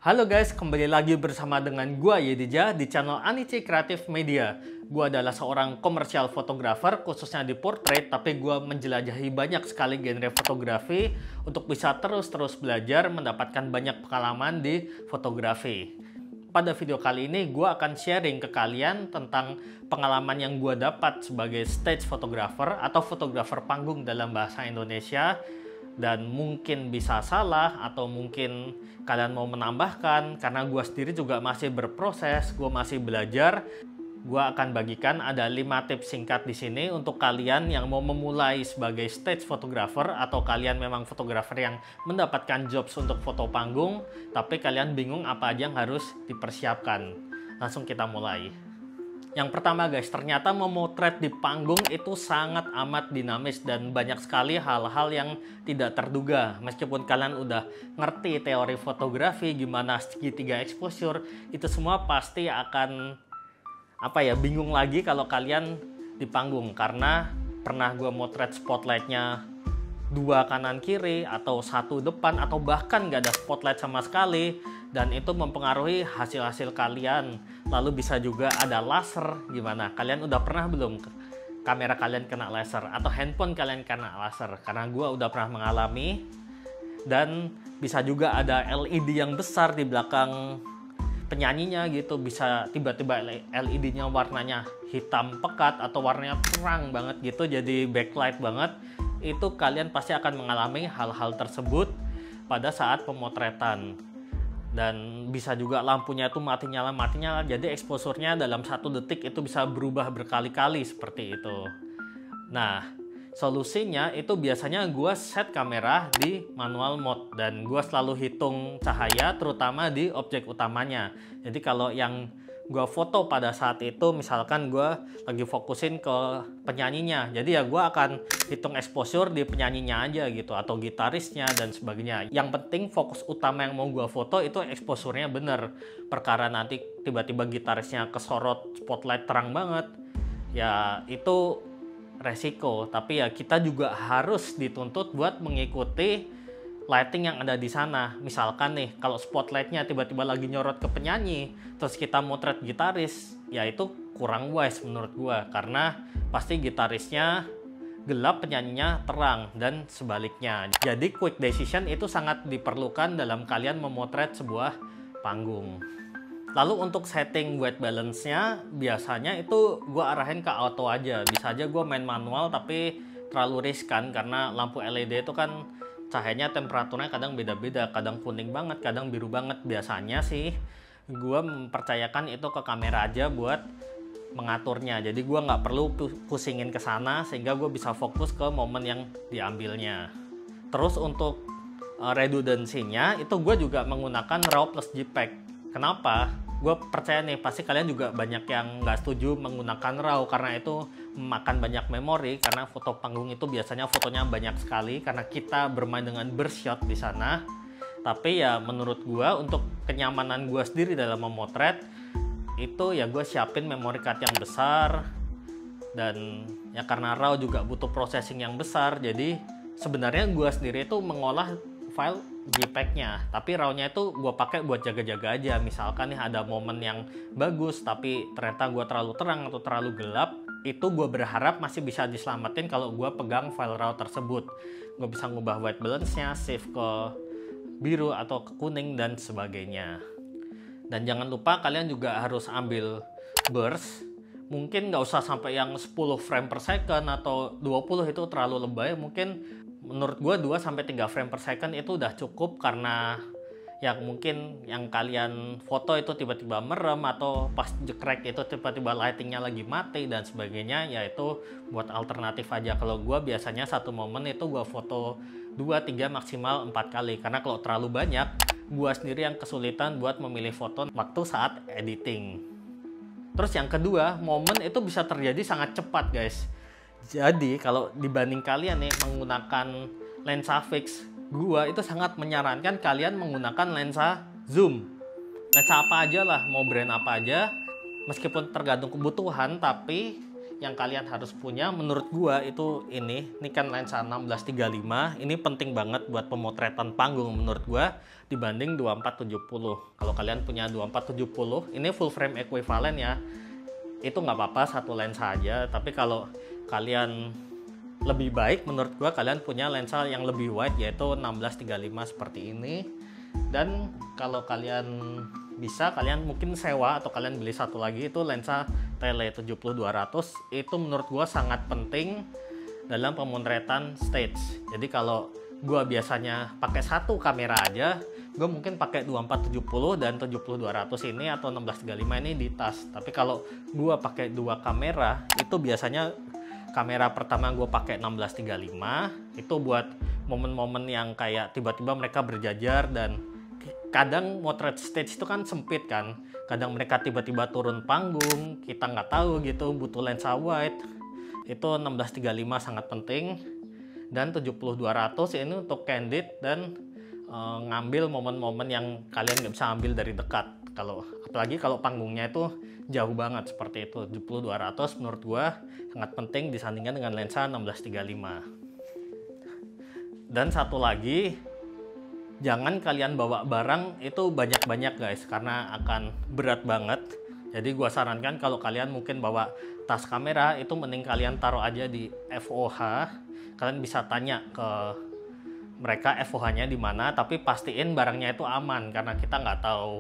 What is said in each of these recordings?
Halo guys, kembali lagi bersama dengan gua Yedija di channel Anici Creative Media. Gua adalah seorang komersial fotografer khususnya di portrait, tapi gua menjelajahi banyak sekali genre fotografi untuk bisa terus belajar mendapatkan banyak pengalaman di fotografi. Pada video kali ini gua akan sharing ke kalian tentang pengalaman yang gua dapat sebagai stage photographer atau fotografer panggung dalam bahasa Indonesia. Dan mungkin bisa salah atau mungkin kalian mau menambahkan, karena gue sendiri juga masih berproses, gue masih belajar. Gue akan bagikan ada 5 tips singkat di sini untuk kalian yang mau memulai sebagai stage photographer atau kalian memang fotografer yang mendapatkan jobs untuk foto panggung tapi kalian bingung apa aja yang harus dipersiapkan. Langsung kita mulai. Yang pertama guys, ternyata memotret di panggung itu sangat amat dinamis dan banyak sekali hal-hal yang tidak terduga. Meskipun kalian udah ngerti teori fotografi, gimana segitiga exposure, itu semua pasti akan bingung lagi kalau kalian di panggung. Karena pernah gue motret spotlightnya 2 kanan kiri atau 1 depan atau bahkan gak ada spotlight sama sekali, dan itu mempengaruhi hasil-hasil kalian. Lalu bisa juga ada laser. Gimana? Kalian udah pernah belum kamera kalian kena laser atau handphone kalian kena laser? Karena gue udah pernah mengalami. Dan bisa juga ada LED yang besar di belakang penyanyinya gitu, bisa tiba-tiba LED-nya warnanya hitam pekat atau warnanya terang banget gitu, jadi backlight banget. Itu kalian pasti akan mengalami hal-hal tersebut pada saat pemotretan. Dan bisa juga lampunya itu mati nyala, jadi exposure-nya dalam 1 detik itu bisa berubah berkali-kali seperti itu. Nah, solusinya itu biasanya gue set kamera di manual mode dan gue selalu hitung cahaya terutama di objek utamanya. Jadi kalau yang gue foto pada saat itu, misalkan gue lagi fokusin ke penyanyinya, jadi ya gue akan hitung exposure di penyanyinya aja gitu, atau gitarisnya dan sebagainya. Yang penting fokus utama yang mau gue foto itu exposure-nya bener. Perkara nanti tiba-tiba gitarisnya kesorot spotlight terang banget, ya itu resiko. Tapi ya kita juga harus dituntut buat mengikuti lighting yang ada di sana. Misalkan nih, kalau spotlightnya tiba-tiba lagi nyorot ke penyanyi, terus kita motret gitaris, ya itu kurang wise menurut gua, karena pasti gitarisnya gelap, penyanyinya terang, dan sebaliknya. Jadi quick decision itu sangat diperlukan dalam kalian memotret sebuah panggung. Lalu untuk setting white balance-nya, biasanya itu gua arahin ke auto aja. Bisa aja gua main manual, tapi terlalu riskan karena lampu LED itu kan cahayanya temperaturnya kadang beda-beda, kadang kuning banget, kadang biru banget. Biasanya sih gue mempercayakan itu ke kamera aja buat mengaturnya, jadi gue nggak perlu pusingin ke sana sehingga gue bisa fokus ke momen yang diambilnya. Terus untuk redundancy-nya itu gue juga menggunakan RAW plus JPEG. Kenapa? Gue percaya nih pasti kalian juga banyak yang nggak setuju menggunakan RAW karena itu memakan banyak memori, karena foto panggung itu biasanya fotonya banyak sekali karena kita bermain dengan burst di sana. Tapi ya menurut gue untuk kenyamanan gue sendiri dalam memotret itu ya gue siapin memory card yang besar, dan ya karena RAW juga butuh processing yang besar, jadi sebenarnya gue sendiri itu mengolah file JPEG-nya, tapi RAW-nya itu gue pakai buat jaga-jaga aja. Misalkan nih ada momen yang bagus tapi ternyata gue terlalu terang atau terlalu gelap, itu gue berharap masih bisa diselamatin kalau gue pegang file RAW tersebut. Gue bisa ngubah white balance-nya, save ke biru atau ke kuning dan sebagainya. Dan jangan lupa kalian juga harus ambil burst. Mungkin nggak usah sampai yang 10 frame per second atau 20, itu terlalu lebay. Mungkin menurut gue 2-3 frame per second itu udah cukup, karena ya mungkin yang kalian foto itu tiba-tiba merem atau pas jekrek itu tiba-tiba lightingnya lagi mati dan sebagainya, ya itu buat alternatif aja. Kalau gue biasanya satu momen itu gue foto 2-3 maksimal 4 kali, karena kalau terlalu banyak gue sendiri yang kesulitan buat memilih foto waktu saat editing. Terus yang kedua, momen itu bisa terjadi sangat cepat guys. Jadi kalau dibanding kalian nih menggunakan lensa fix, gua itu sangat menyarankan kalian menggunakan lensa zoom. Lensa apa aja lah, mau brand apa aja, meskipun tergantung kebutuhan, tapi yang kalian harus punya menurut gua itu ini Nikon lensa 1635. Ini penting banget buat pemotretan panggung menurut gua dibanding 2470. Kalau kalian punya 2470, ini full frame equivalent ya. Itu nggak apa-apa satu lensa aja, tapi kalau kalian lebih baik menurut gua kalian punya lensa yang lebih wide yaitu 1635 seperti ini. Dan kalau kalian bisa, kalian mungkin sewa atau kalian beli satu lagi itu lensa tele 70-200. Itu menurut gua sangat penting dalam pemotretan stage. Jadi kalau gua biasanya pakai satu kamera aja, gue mungkin pakai 2470 dan 70-200 ini atau 1635 ini di tas. Tapi kalau gue pakai dua kamera, itu biasanya kamera pertama gue pakai 1635 itu buat momen-momen yang kayak tiba-tiba mereka berjajar, dan kadang motret stage itu kan sempit kan. Kadang mereka tiba-tiba turun panggung, kita nggak tahu gitu, butuh lensa wide. Itu 1635 sangat penting. Dan 70-200 ini untuk candid dan ngambil momen-momen yang kalian nggak bisa ambil dari dekat. Apalagi kalau panggungnya itu jauh banget seperti itu. 70-200 menurut gua sangat penting disandingkan dengan lensa 1635. Dan satu lagi, jangan kalian bawa barang itu banyak-banyak guys, karena akan berat banget. Jadi gua sarankan kalau kalian mungkin bawa tas kamera, itu mending kalian taruh aja di FOH. Kalian bisa tanya ke mereka FOH-nya di mana, tapi pastiin barangnya itu aman, karena kita nggak tahu,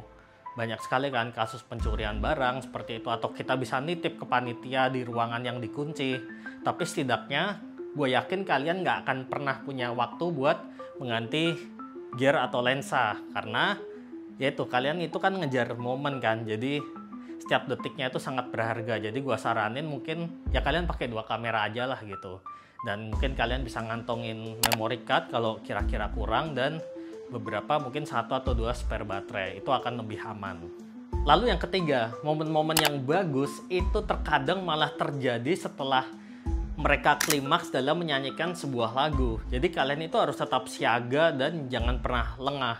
banyak sekali kan kasus pencurian barang seperti itu, atau kita bisa nitip ke panitia di ruangan yang dikunci. Tapi setidaknya gue yakin kalian nggak akan pernah punya waktu buat mengganti gear atau lensa, karena yaitu kalian itu kan ngejar momen kan, jadi setiap detiknya itu sangat berharga. Jadi gue saranin mungkin ya kalian pakai dua kamera aja lah gitu. Dan mungkin kalian bisa ngantongin memory card kalau kira-kira kurang, dan beberapa mungkin satu atau dua spare baterai, itu akan lebih aman. Lalu yang ketiga, momen-momen yang bagus itu terkadang malah terjadi setelah mereka klimaks dalam menyanyikan sebuah lagu. Jadi kalian itu harus tetap siaga dan jangan pernah lengah.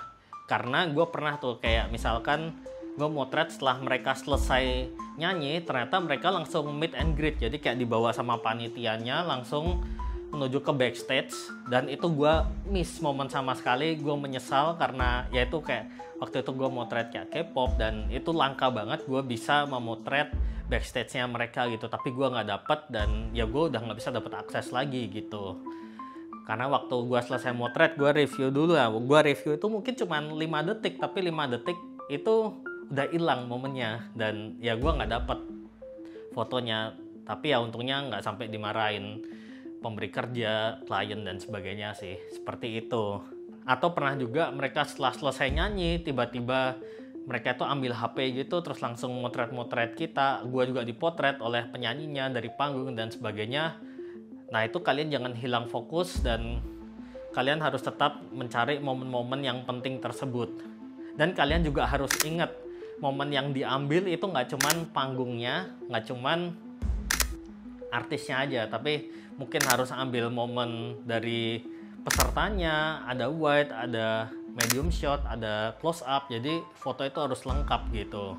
Karena gue pernah tuh kayak misalkan gue motret setelah mereka selesai nyanyi, ternyata mereka langsung meet and greet. Jadi kayak dibawa sama panitianya langsung menuju ke backstage, dan itu gue miss momen sama sekali. Gue menyesal karena ya itu kayak waktu itu gue motret kayak K-pop, dan itu langka banget gue bisa memotret backstage-nya mereka gitu, tapi gue nggak dapet, dan ya gue udah nggak bisa dapet akses lagi gitu. Karena waktu gue selesai motret, gue review dulu ya. Gue review itu mungkin cuma 5 detik, tapi 5 detik itu udah hilang momennya, dan ya gue nggak dapet fotonya. Tapi ya untungnya nggak sampai dimarahin pemberi kerja, klien dan sebagainya sih, seperti itu. Atau pernah juga mereka setelah selesai nyanyi, tiba-tiba mereka itu ambil HP gitu, terus langsung motret-motret kita. Gue juga dipotret oleh penyanyinya dari panggung dan sebagainya. Nah itu kalian jangan hilang fokus, dan kalian harus tetap mencari momen-momen yang penting tersebut. Dan kalian juga harus ingat, momen yang diambil itu nggak cuman panggungnya, nggak cuman artisnya aja, tapi mungkin harus ambil momen dari pesertanya, ada wide, ada medium shot, ada close up. Jadi foto itu harus lengkap gitu.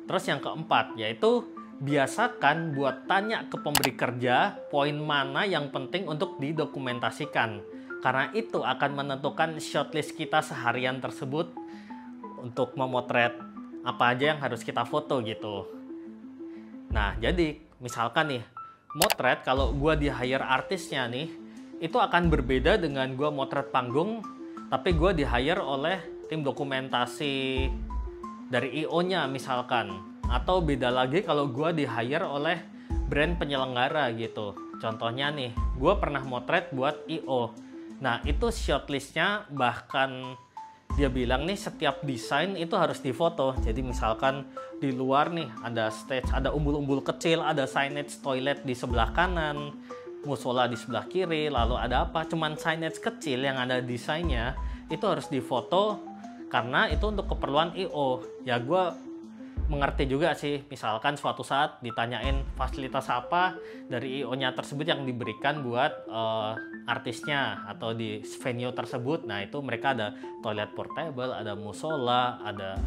Terus yang keempat, yaitu biasakan buat tanya ke pemberi kerja poin mana yang penting untuk didokumentasikan, karena itu akan menentukan shortlist kita seharian tersebut untuk memotret apa aja yang harus kita foto gitu. Nah jadi misalkan nih motret, kalau gue di hire artisnya nih, itu akan berbeda dengan gue motret panggung tapi gue di hire oleh tim dokumentasi dari IO nya misalkan. Atau beda lagi kalau gue di hire oleh brand penyelenggara gitu. Contohnya nih, gue pernah motret buat IO. Nah itu shortlistnya bahkan dia bilang nih setiap desain itu harus difoto. Jadi misalkan di luar nih ada stage, ada umbul-umbul kecil, ada signage toilet di sebelah kanan, musola di sebelah kiri, lalu ada apa? Cuman signage kecil yang ada desainnya itu harus difoto karena itu untuk keperluan IO. Ya gue mengerti juga sih, misalkan suatu saat ditanyain fasilitas apa dari IO-nya tersebut yang diberikan buat artisnya atau di venue tersebut. Nah itu mereka ada toilet portable, ada musola, ada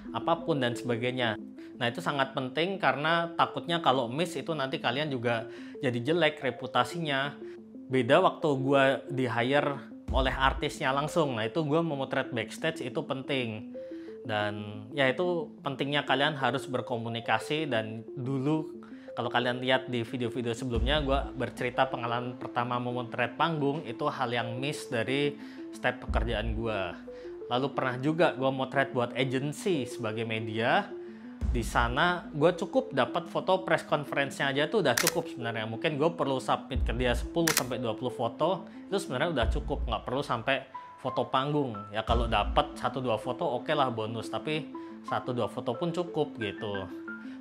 apapun dan sebagainya. Nah, itu sangat penting karena takutnya kalau miss itu nanti kalian juga jadi jelek reputasinya. Beda waktu gue di hire oleh artisnya langsung. Nah, itu gue memotret backstage itu penting. Dan ya itu pentingnya kalian harus berkomunikasi. Dan dulu kalau kalian lihat di video-video sebelumnya, gue bercerita pengalaman pertama memotret panggung itu hal yang miss dari step pekerjaan gue. Lalu pernah juga gue motret buat agency sebagai media. Di sana gue cukup dapat foto press conference-nya aja tuh udah cukup sebenarnya. Mungkin gue perlu submit ke dia 10-20 foto, itu sebenarnya udah cukup, nggak perlu sampai foto panggung. Ya kalau dapat 1-2 foto oke lah bonus, tapi 1-2 foto pun cukup gitu.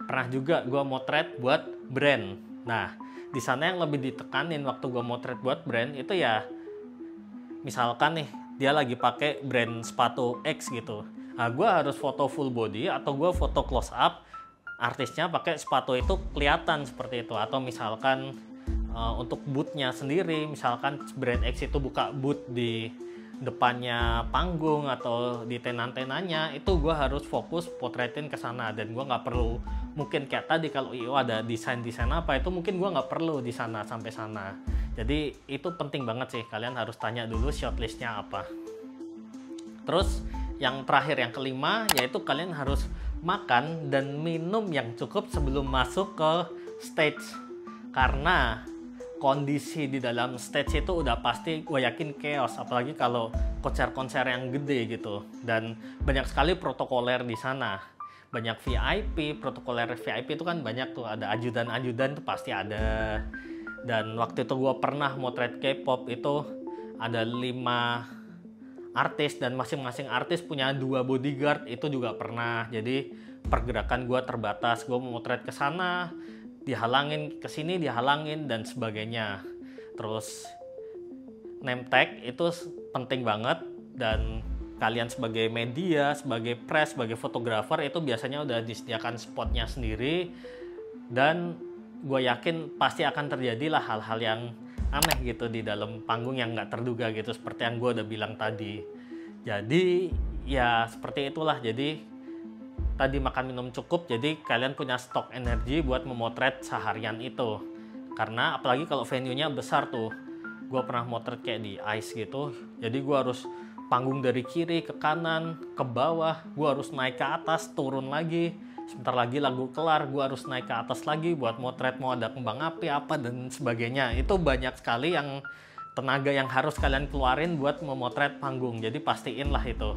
Pernah juga gue motret buat brand. Nah, di sana yang lebih ditekanin waktu gue motret buat brand itu ya, misalkan nih dia lagi pakai brand sepatu X gitu. Nah, gue harus foto full body atau gue foto close up artisnya pakai sepatu itu kelihatan seperti itu. Atau misalkan untuk bootnya sendiri, misalkan brand X itu buka boot di depannya panggung atau di tenan-tenannya, itu gue harus fokus potretin ke sana. Dan gue nggak perlu, mungkin kayak tadi kalau IO ada desain-desain apa, itu mungkin gue nggak perlu di sana sampai sana. Jadi itu penting banget sih, kalian harus tanya dulu shortlistnya apa. Terus yang terakhir, yang kelima, yaitu kalian harus makan dan minum yang cukup sebelum masuk ke stage. Karena kondisi di dalam stage itu udah pasti gue yakin chaos, apalagi kalau konser-konser yang gede gitu. Dan banyak sekali protokoler di sana. Banyak VIP, protokoler VIP itu kan banyak tuh, ada ajudan-ajudan tuh pasti ada. Dan waktu itu gue pernah motret K-pop itu ada 5 artis dan masing-masing artis punya 2 bodyguard, itu juga pernah. Jadi pergerakan gue terbatas, gue mau motret ke sana dihalangin, ke sini dihalangin dan sebagainya. Terus name tag itu penting banget, dan kalian sebagai media, sebagai press, sebagai fotografer itu biasanya udah disediakan spotnya sendiri. Dan gue yakin pasti akan terjadilah hal-hal yang aneh gitu di dalam panggung yang nggak terduga gitu, seperti yang gue udah bilang tadi. Jadi ya seperti itulah. Jadi tadi makan minum cukup, jadi kalian punya stok energi buat memotret seharian itu. Karena apalagi kalau venue-nya besar tuh, gue pernah motret kayak di ICE gitu, jadi gue harus panggung dari kiri ke kanan ke bawah, gue harus naik ke atas turun lagi. Sebentar lagi lagu kelar, gue harus naik ke atas lagi buat motret, mau ada kembang api apa dan sebagainya. Itu banyak sekali yang tenaga yang harus kalian keluarin buat memotret panggung. Jadi pastiin lah itu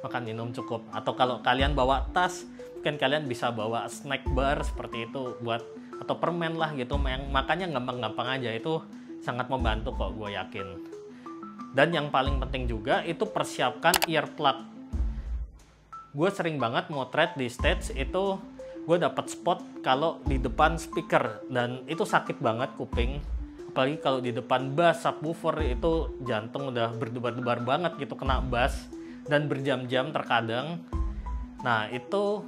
makan minum cukup. Atau kalau kalian bawa tas, mungkin kalian bisa bawa snack bar seperti itu buat, atau permen lah gitu, yang makannya gampang-gampang aja. Itu sangat membantu kok, gue yakin. Dan yang paling penting juga itu persiapkan earplug. Gue sering banget motret di stage itu, gue dapat spot kalau di depan speaker, dan itu sakit banget kuping. Apalagi kalau di depan bass, subwoofer, itu jantung udah berdebar-debar banget gitu kena bass, dan berjam-jam terkadang. Nah itu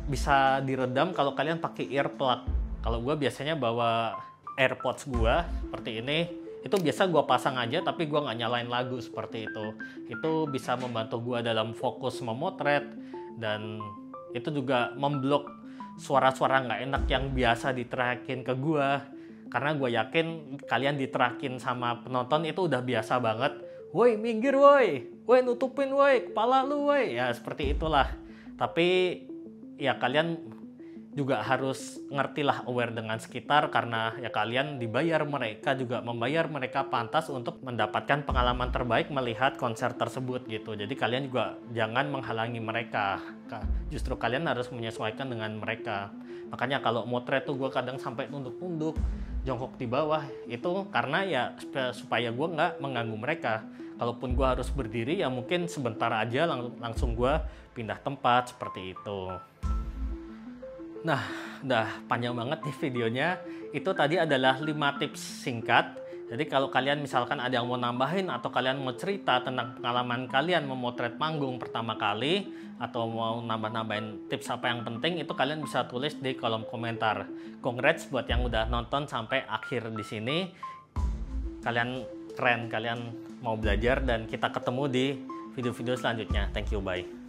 bisa diredam kalau kalian pakai earplug. Kalau gue biasanya bawa AirPods gue seperti ini, itu biasa gue pasang aja tapi gue nggak nyalain lagu seperti itu. Itu bisa membantu gue dalam fokus memotret, dan itu juga memblok suara-suara nggak enak yang biasa diterakin ke gue. Karena gue yakin kalian diterakin sama penonton itu udah biasa banget. Woi minggir woi, woi nutupin woi, kepala lu woi. Ya seperti itulah. Tapi ya kalian juga harus ngertilah, aware dengan sekitar, karena ya kalian dibayar, mereka juga membayar, mereka pantas untuk mendapatkan pengalaman terbaik melihat konser tersebut gitu. Jadi kalian juga jangan menghalangi mereka, justru kalian harus menyesuaikan dengan mereka. Makanya kalau motret tuh gue kadang sampai tunduk-tunduk, jongkok di bawah, itu karena ya supaya gue nggak mengganggu mereka. Kalaupun gue harus berdiri ya mungkin sebentar aja langsung gue pindah tempat seperti itu. Nah, udah panjang banget nih videonya. Itu tadi adalah 5 tips singkat. Jadi kalau kalian misalkan ada yang mau nambahin atau kalian mau cerita tentang pengalaman kalian memotret panggung pertama kali, atau mau nambah-nambahin tips apa yang penting, itu kalian bisa tulis di kolom komentar. Congrats buat yang udah nonton sampai akhir di sini. Kalian keren, kalian mau belajar, dan kita ketemu di video-video selanjutnya. Thank you, bye.